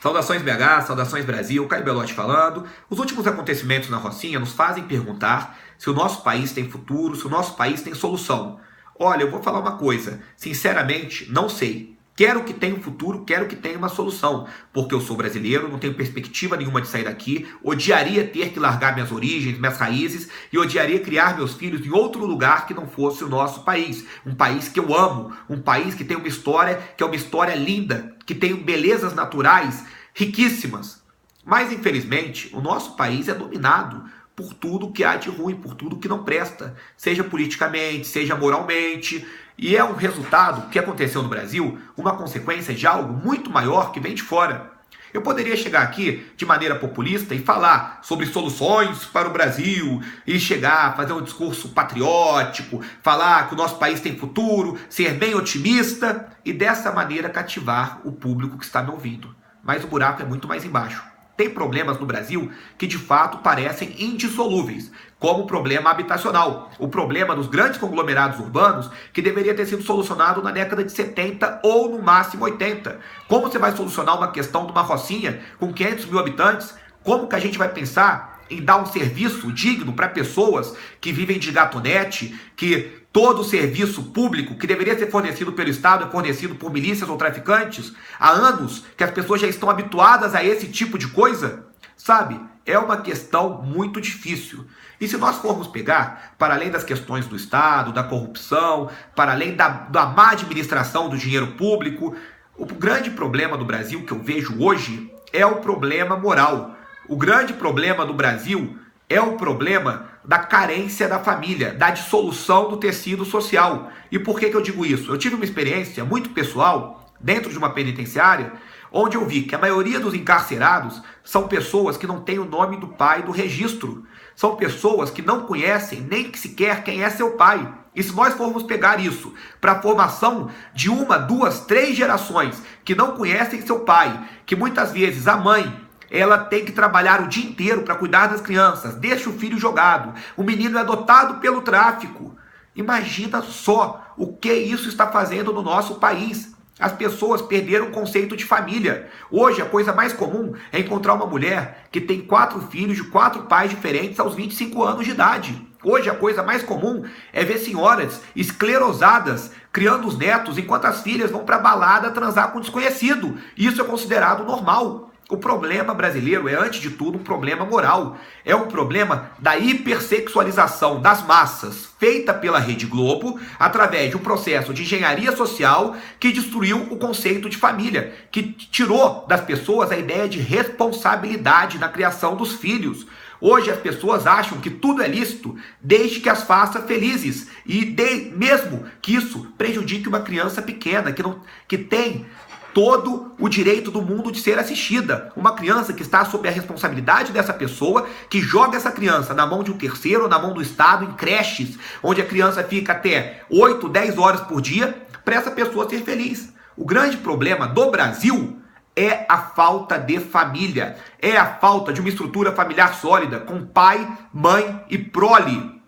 Saudações BH, saudações Brasil, Caio Belotti falando. Os últimos acontecimentos na Rocinha nos fazem perguntar se o nosso país tem futuro, se o nosso país tem solução. Olha, eu vou falar uma coisa, sinceramente, não sei. Quero que tenha um futuro, quero que tenha uma solução, porque eu sou brasileiro, não tenho perspectiva nenhuma de sair daqui, odiaria ter que largar minhas origens, minhas raízes, e odiaria criar meus filhos em outro lugar que não fosse o nosso país. Um país que eu amo, um país que tem uma história, que é uma história linda, que tem belezas naturais riquíssimas. Mas, infelizmente, o nosso país é dominado por tudo que há de ruim, por tudo que não presta, seja politicamente, seja moralmente, e é um resultado que aconteceu no Brasil, uma consequência de algo muito maior que vem de fora. Eu poderia chegar aqui de maneira populista e falar sobre soluções para o Brasil, e chegar, fazer um discurso patriótico, falar que o nosso país tem futuro, ser bem otimista, e dessa maneira cativar o público que está me ouvindo. Mas o buraco é muito mais embaixo. Tem problemas no Brasil que de fato parecem indissolúveis, como o problema habitacional, o problema dos grandes conglomerados urbanos que deveria ter sido solucionado na década de 70 ou no máximo 80. Como você vai solucionar uma questão de uma Rocinha com 500 mil habitantes? Como que a gente vai pensar em dar um serviço digno para pessoas que vivem de gatonete, que todo o serviço público que deveria ser fornecido pelo Estado é fornecido por milícias ou traficantes? Há anos que as pessoas já estão habituadas a esse tipo de coisa? Sabe, é uma questão muito difícil. E se nós formos pegar, para além das questões do Estado, da corrupção, para além da má administração do dinheiro público, o grande problema do Brasil que eu vejo hoje é o problema moral. O grande problema do Brasil é o problema da carência da família, da dissolução do tecido social. E por que eu digo isso? Eu tive uma experiência muito pessoal dentro de uma penitenciária, onde eu vi que a maioria dos encarcerados são pessoas que não têm o nome do pai do registro. São pessoas que não conhecem nem sequer quem é seu pai. E se nós formos pegar isso para a formação de uma, duas, três gerações que não conhecem seu pai, que muitas vezes a mãe ela tem que trabalhar o dia inteiro para cuidar das crianças, deixa o filho jogado, o menino é adotado pelo tráfico. Imagina só o que isso está fazendo no nosso país. As pessoas perderam o conceito de família. Hoje a coisa mais comum é encontrar uma mulher que tem 4 filhos de 4 pais diferentes aos 25 anos de idade. Hoje a coisa mais comum é ver senhoras esclerosadas criando os netos enquanto as filhas vão para a balada transar com um desconhecido. Isso é considerado normal. O problema brasileiro é, antes de tudo, um problema moral. É um problema da hipersexualização das massas, feita pela Rede Globo, através de um processo de engenharia social que destruiu o conceito de família, que tirou das pessoas a ideia de responsabilidade na criação dos filhos. Hoje as pessoas acham que tudo é lícito, desde que as faça felizes, e mesmo que isso prejudique uma criança pequena, que tem todo o direito do mundo de ser assistida. Uma criança que está sob a responsabilidade dessa pessoa, que joga essa criança na mão de um terceiro ou na mão do Estado, em creches, onde a criança fica até 8, 10 horas por dia, para essa pessoa ser feliz. O grande problema do Brasil é a falta de família, é a falta de uma estrutura familiar sólida, com pai, mãe e prole.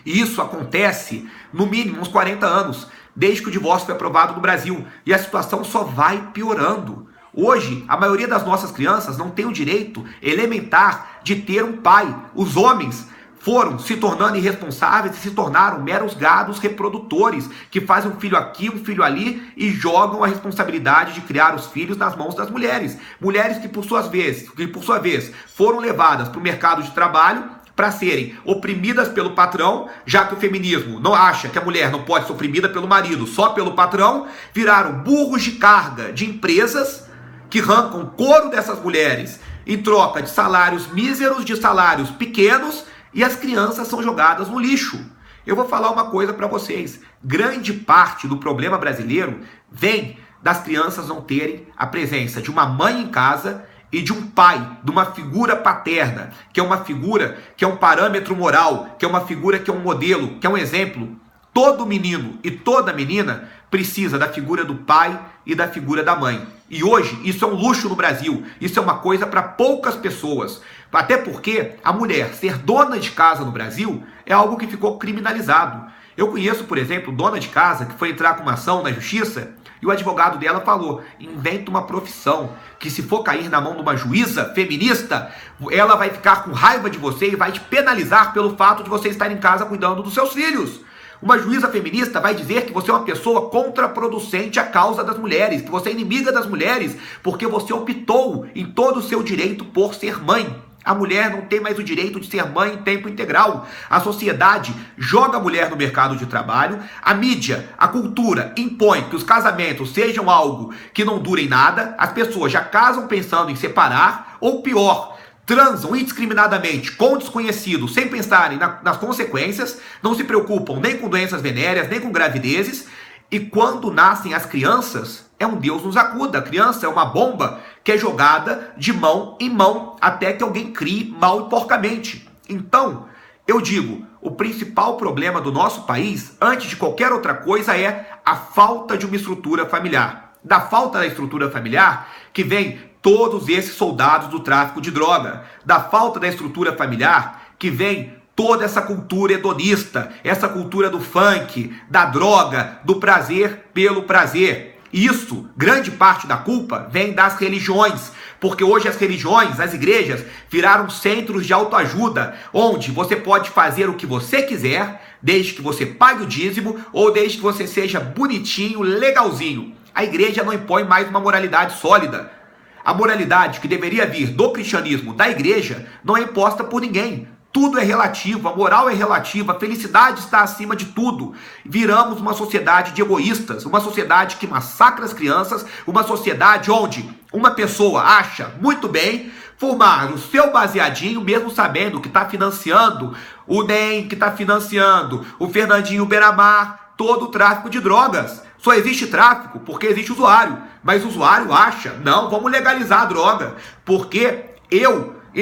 E isso acontece, no mínimo, uns 40 anos, desde que o divórcio foi aprovado no Brasil. E a situação só vai piorando. Hoje, a maioria das nossas crianças não tem o direito elementar de ter um pai. Os homens foram se tornando irresponsáveis e se tornaram meros gados reprodutores, que fazem um filho aqui, um filho ali e jogam a responsabilidade de criar os filhos nas mãos das mulheres. Mulheres que, por sua vez, foram levadas para o mercado de trabalho para serem oprimidas pelo patrão, já que o feminismo não acha que a mulher não pode ser oprimida pelo marido, só pelo patrão, viraram burros de carga de empresas que arrancam couro dessas mulheres em troca de salários míseros, de salários pequenos, e as crianças são jogadas no lixo. Eu vou falar uma coisa para vocês. Grande parte do problema brasileiro vem das crianças não terem a presença de uma mãe em casa e de um pai, de uma figura paterna, que é uma figura que é um parâmetro moral, que é uma figura que é um modelo, que é um exemplo. Todo menino e toda menina precisa da figura do pai e da figura da mãe. E hoje isso é um luxo no Brasil, isso é uma coisa para poucas pessoas. Até porque a mulher ser dona de casa no Brasil é algo que ficou criminalizado. Eu conheço, por exemplo, dona de casa que foi entrar com uma ação na justiça E o advogado dela falou: inventa uma profissão que, se for cair na mão de uma juíza feminista, ela vai ficar com raiva de você e vai te penalizar pelo fato de você estar em casa cuidando dos seus filhos. Uma juíza feminista vai dizer que você é uma pessoa contraproducente à causa das mulheres, que você é inimiga das mulheres, porque você optou em todo o seu direito por ser mãe. A mulher não tem mais o direito de ser mãe em tempo integral. A sociedade joga a mulher no mercado de trabalho, a mídia, a cultura impõe que os casamentos sejam algo que não durem nada, as pessoas já casam pensando em separar, ou pior, transam indiscriminadamente com desconhecidos sem pensarem nas consequências, não se preocupam nem com doenças venéreas, nem com gravidezes, e quando nascem as crianças, é um Deus nos acuda. A criança é uma bomba que é jogada de mão em mão até que alguém crie mal e porcamente. Então, eu digo, o principal problema do nosso país, antes de qualquer outra coisa, é a falta de uma estrutura familiar. Da falta da estrutura familiar que vem todos esses soldados do tráfico de droga. Da falta da estrutura familiar que vem toda essa cultura hedonista, essa cultura do funk, da droga, do prazer pelo prazer. Isso, grande parte da culpa, vem das religiões, porque hoje as religiões, as igrejas, viraram centros de autoajuda, onde você pode fazer o que você quiser, desde que você pague o dízimo, ou desde que você seja bonitinho, legalzinho. A igreja não impõe mais uma moralidade sólida. A moralidade que deveria vir do cristianismo, da igreja, não é imposta por ninguém. Tudo é relativo, a moral é relativa, a felicidade está acima de tudo. Viramos uma sociedade de egoístas, uma sociedade que massacra as crianças, uma sociedade onde uma pessoa acha muito bem fumar o seu baseadinho, mesmo sabendo que está financiando o NEM, que está financiando o Fernandinho Beiramar, todo o tráfico de drogas. Só existe tráfico porque existe usuário, mas o usuário acha, não, vamos legalizar a droga, porque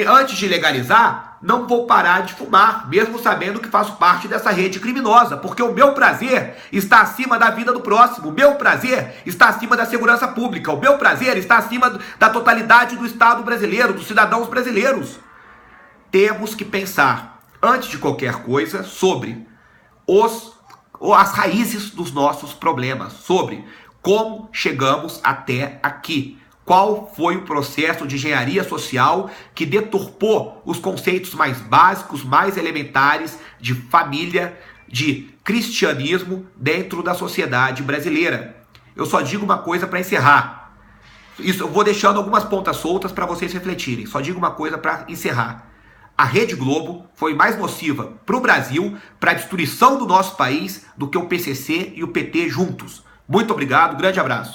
antes de legalizar, não vou parar de fumar, mesmo sabendo que faço parte dessa rede criminosa, porque o meu prazer está acima da vida do próximo, o meu prazer está acima da segurança pública, o meu prazer está acima da totalidade do Estado brasileiro, dos cidadãos brasileiros. Temos que pensar, antes de qualquer coisa, sobre as raízes dos nossos problemas, sobre como chegamos até aqui. Qual foi o processo de engenharia social que deturpou os conceitos mais básicos, mais elementares de família, de cristianismo dentro da sociedade brasileira? Eu só digo uma coisa para encerrar. Isso, eu vou deixando algumas pontas soltas para vocês refletirem. Só digo uma coisa para encerrar. A Rede Globo foi mais nociva para o Brasil, para a destruição do nosso país, do que o PCC e o PT juntos. Muito obrigado, grande abraço.